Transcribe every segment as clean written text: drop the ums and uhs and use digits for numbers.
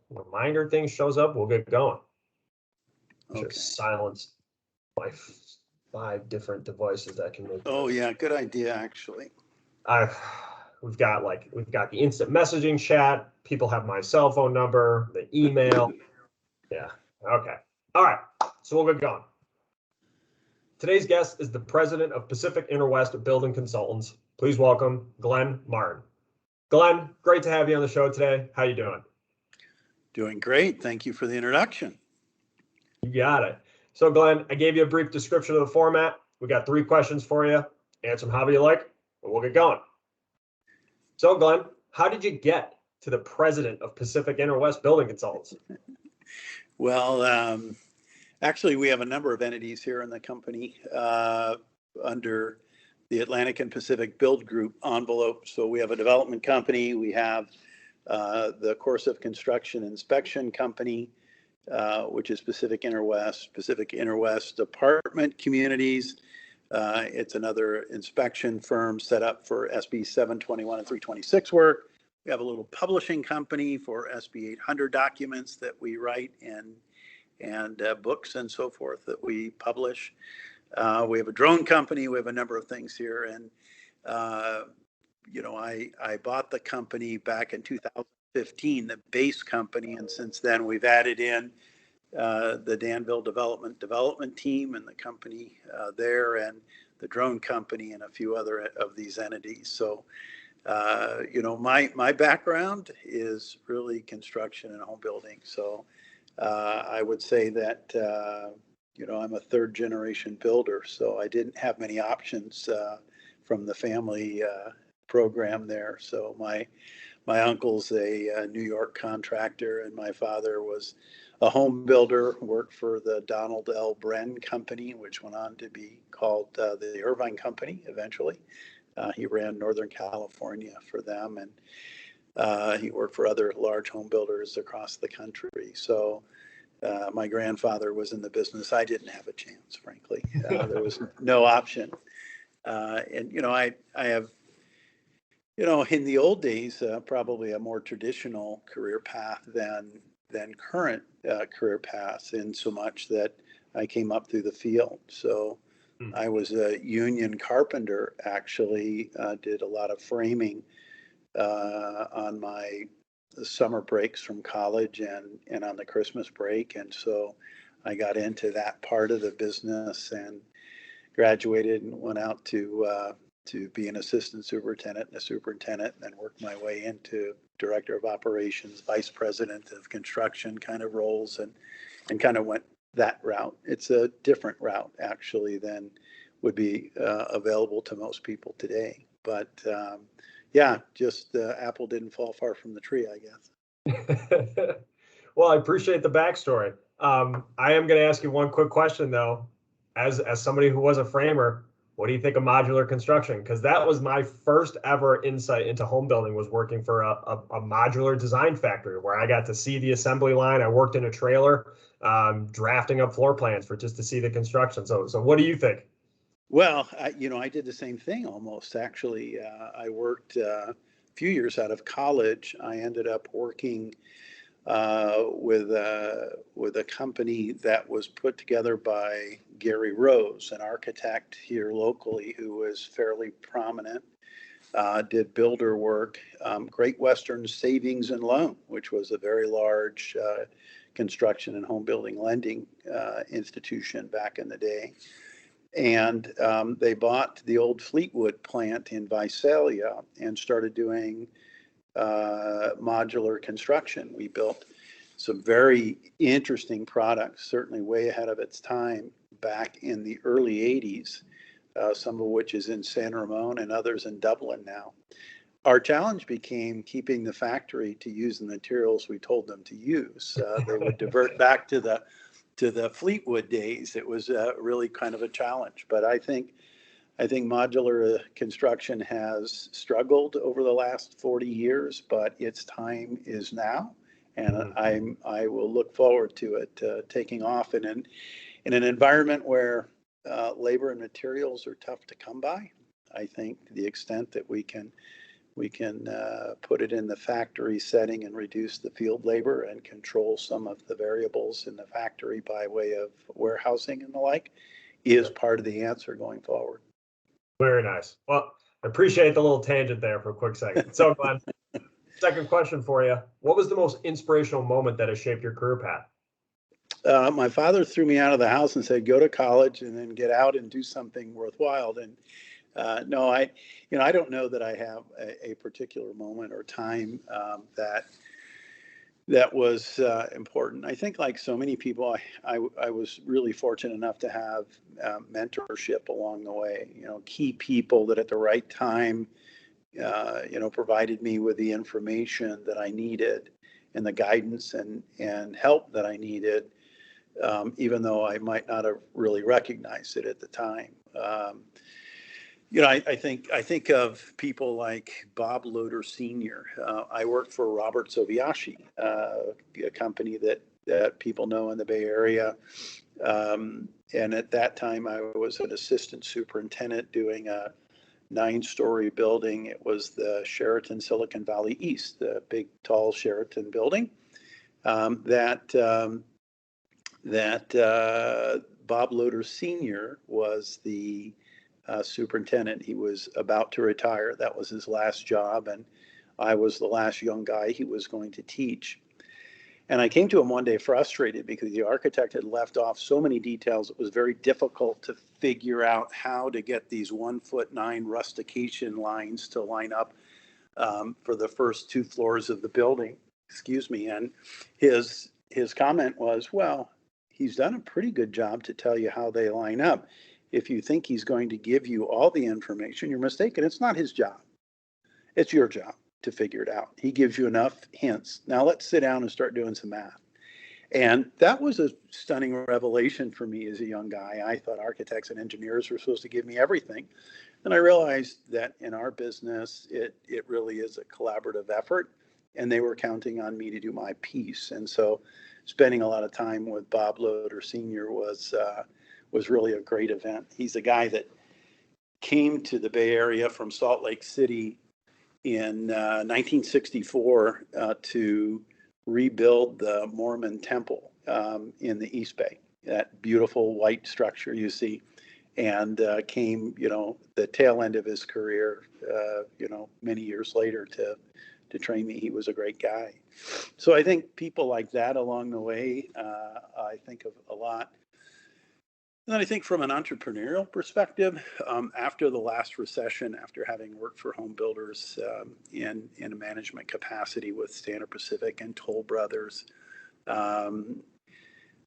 reminder thing shows up, we'll get going. Okay. Just silence my 5 different devices that can make. Oh yeah, good idea actually. We've got the instant messaging chat. People have my cell phone number, the email. Yeah. Okay. All right. So we'll get going. Today's guest is the president of Pacific Interwest Building Consultants. Please welcome Glen Martin. Glen, great to have you on the show today. How you doing? Doing great. Thank you for the introduction. You got it. So Glen, I gave you a brief description of the format. We got 3 questions for you. Answer them however you like, but we'll get going. So Glen, how did you get to the president of Pacific Interwest Building Consultants? Well, actually, we have a number of entities here in the company under the Atlantic and Pacific Build Group envelope. So we have a development company. We have the Corsive Construction Inspection Company, which is Pacific Interwest Apartment Communities. It's another inspection firm set up for SB 721 and 326 work. We have a little publishing company for SB 800 documents that we write and books and so forth that we publish. We have a drone company. We have a number of things here. And, I bought the company back in 2015, the base company. And since then, we've added in the Danville development team and the company there, and the drone company and a few other of these entities. So, my background is really construction and home building. So I would say that, I'm a 3rd generation builder, so I didn't have many options from the family program there. So my uncle's a New York contractor, and my father was a home builder, worked for the Donald L. Bren Company, which went on to be called the Irvine Company eventually. He ran Northern California for them, and he worked for other large home builders across the country. So my grandfather was in the business. I didn't have a chance, frankly. There was no option. I have, in the old days, probably a more traditional career path than current career paths, in so much that I came up through the field. So I was a union carpenter, actually, did a lot of framing on my summer breaks from college and on the Christmas break. And so I got into that part of the business and graduated and went out to be an assistant superintendent and a superintendent, and then worked my way into director of operations, vice president of construction kind of roles, and kind of went that route. It's a different route, actually, than would be available to most people today. But just apple didn't fall far from the tree, I guess. Well, I appreciate the backstory. I am going to ask you one quick question, though. As somebody who was a framer, what do you think of modular construction? Because that was my first ever insight into home building, was working for a modular design factory, where I got to see the assembly line. I worked in a trailer, drafting up floor plans just to see the construction. So what do you think? Well, I did the same thing almost, actually. I worked a few years out of college. I ended up working with a company that was put together by Gary Rose, an architect here locally who was fairly prominent, did builder work, Great Western Savings and Loan, which was a very large construction and home building lending institution back in the day. And they bought the old Fleetwood plant in Visalia and started doing modular construction. We built some very interesting products, certainly way ahead of its time back in the early 80s, some of which is in San Ramon and others in Dublin now. Our challenge became keeping the factory to use the materials we told them to use. They would divert back to the Fleetwood days. It was really kind of a challenge. But I think modular construction has struggled over the last 40 years, but its time is now. And I will look forward to it taking off in an environment where labor and materials are tough to come by. I think to the extent that we can We can put it in the factory setting and reduce the field labor and control some of the variables in the factory by way of warehousing and the like is part of the answer going forward. Very nice. Well, I appreciate the little tangent there for a quick second. So, Glenn, second question for you. What was the most inspirational moment that has shaped your career path? My father threw me out of the house and said, "Go to college and then get out and do something worthwhile." And no, I don't know that I have a particular moment or time that was important. I think, like so many people, I was really fortunate enough to have mentorship along the way. Key people that at the right time, provided me with the information that I needed and the guidance and help that I needed, even though I might not have really recognized it at the time. I think of people like Bob Loader Sr. I worked for Robert Soviashi, a company that people know in the Bay Area. And at that time, I was an assistant superintendent doing a 9-story building. It was the Sheraton Silicon Valley East, the big, tall Sheraton building that Bob Loader Sr. was the superintendent. He was about to retire. That was his last job, and I was the last young guy he was going to teach. And I came to him one day frustrated because the architect had left off so many details. It was very difficult to figure out how to get these 1'9" rustication lines to line up for the first 2 floors of the building. Excuse me. And his comment was, "Well, he's done a pretty good job to tell you how they line up. If you think he's going to give you all the information, you're mistaken. It's not his job. It's your job to figure it out. He gives you enough hints. Now let's sit down and start doing some math." And that was a stunning revelation for me as a young guy. I thought architects and engineers were supposed to give me everything. And I realized that in our business, it really is a collaborative effort, and they were counting on me to do my piece. And so spending a lot of time with Bob Loader Sr. was really a great event. He's a guy that came to the Bay Area from Salt Lake City in 1964 to rebuild the Mormon temple in the East Bay, that beautiful white structure you see, and came, the tail end of his career, many years later to train me. He was a great guy. So I think people like that along the way, I think of a lot. And then I think from an entrepreneurial perspective, after the last recession, after having worked for home builders in a management capacity with Standard Pacific and Toll Brothers,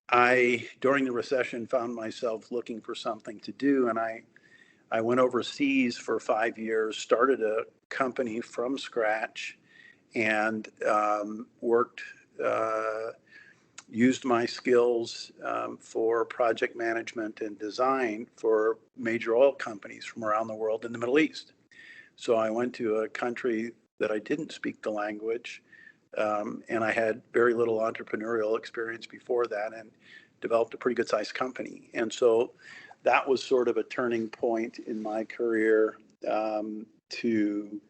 I, during the recession, found myself looking for something to do. And I went overseas for 5 years, started a company from scratch, and worked used my skills for project management and design for major oil companies from around the world in the Middle East. So I went to a country that I didn't speak the language, and I had very little entrepreneurial experience before that, and developed a pretty good sized company. And so that was sort of a turning point in my career to,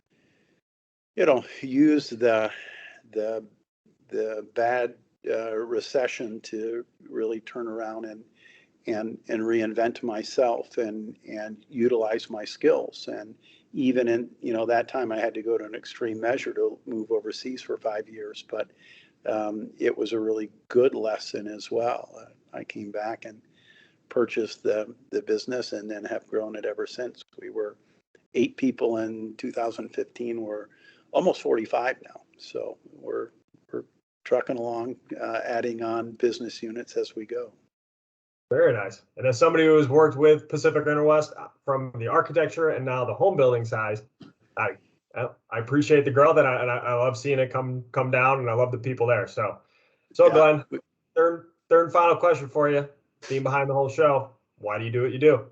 use the bad recession to really turn around and reinvent myself and utilize my skills. And even in that time, I had to go to an extreme measure to move overseas for 5 years, but it was a really good lesson as well. I came back and purchased the business, and then have grown it ever since. We were 8 people in 2015. We're almost 45 now, so we're trucking along, adding on business units as we go. Very nice. And as somebody who has worked with Pacific Interwest from the architecture and now the home building side, I appreciate the growth, and I love seeing it come down, and I love the people there. So yeah. Glenn, third and final question for you, being behind the whole show. Why do you do what you do?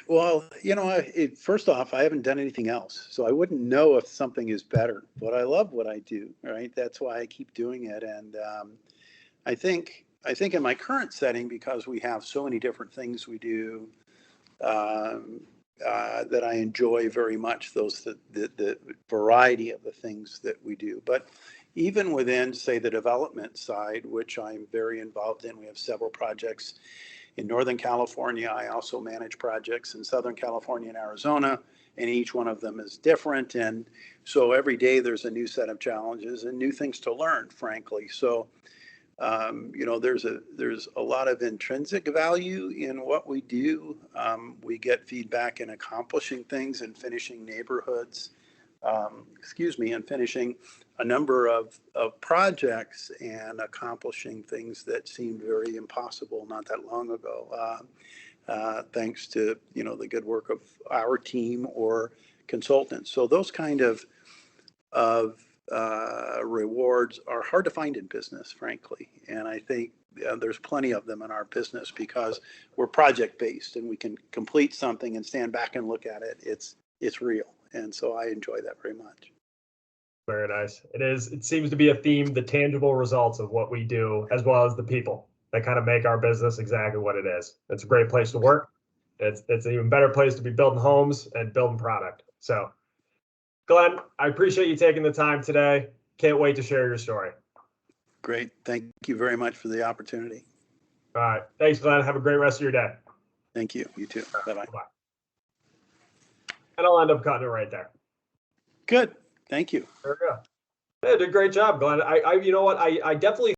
Well, first off, I haven't done anything else, so I wouldn't know if something is better. But I love what I do, right? That's why I keep doing it. And I think in my current setting, because we have so many different things we do, that I enjoy very much, the variety of the things that we do. But even within, say, the development side, which I'm very involved in, we have several projects in Northern California. I also manage projects in Southern California and Arizona, and each one of them is different. And so every day there's a new set of challenges and new things to learn, frankly. So there's a lot of intrinsic value in what we do. We get feedback in accomplishing things and finishing neighborhoods, and finishing a number of projects and accomplishing things that seemed very impossible not that long ago. Thanks to the good work of our team or consultants. So those kind of rewards are hard to find in business, frankly. And I think there's plenty of them in our business because we're project based and we can complete something and stand back and look at it. It's real. And so I enjoy that very much. Very nice. It is. It seems to be a theme, the tangible results of what we do, as well as the people that kind of make our business exactly what it is. It's a great place to work. It's an even better place to be building homes and building product. So, Glenn, I appreciate you taking the time today. Can't wait to share your story. Great. Thank you very much for the opportunity. All right. Thanks, Glenn. Have a great rest of your day. Thank you. You too. Bye-bye. Bye. And I'll end up cutting it right there. Good. Thank you. There we go. Yeah, did a great job, Glenn. You know what? I definitely